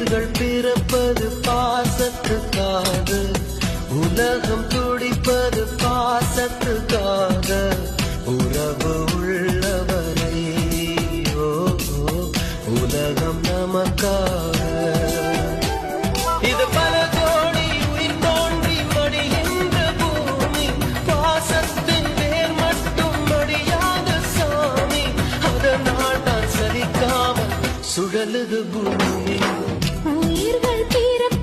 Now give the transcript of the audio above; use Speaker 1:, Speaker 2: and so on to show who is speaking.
Speaker 1: உயிர்கள் பிறப்பது பாசத்துக்காக, உலகம் துடிப்பது பாசத்துக்காக, உறவு உள்ளவரை உலகம் நமக்காக. இது பல கோடி உயிர் தோன்றி மடிகின்ற பூமி, பாசத்தின் வேர் மட்டும் மடியாத சாமி, அதனால் தான் சலிக்காமல் சுழலுது பூமி.
Speaker 2: உயிர்கள் பிறப்பு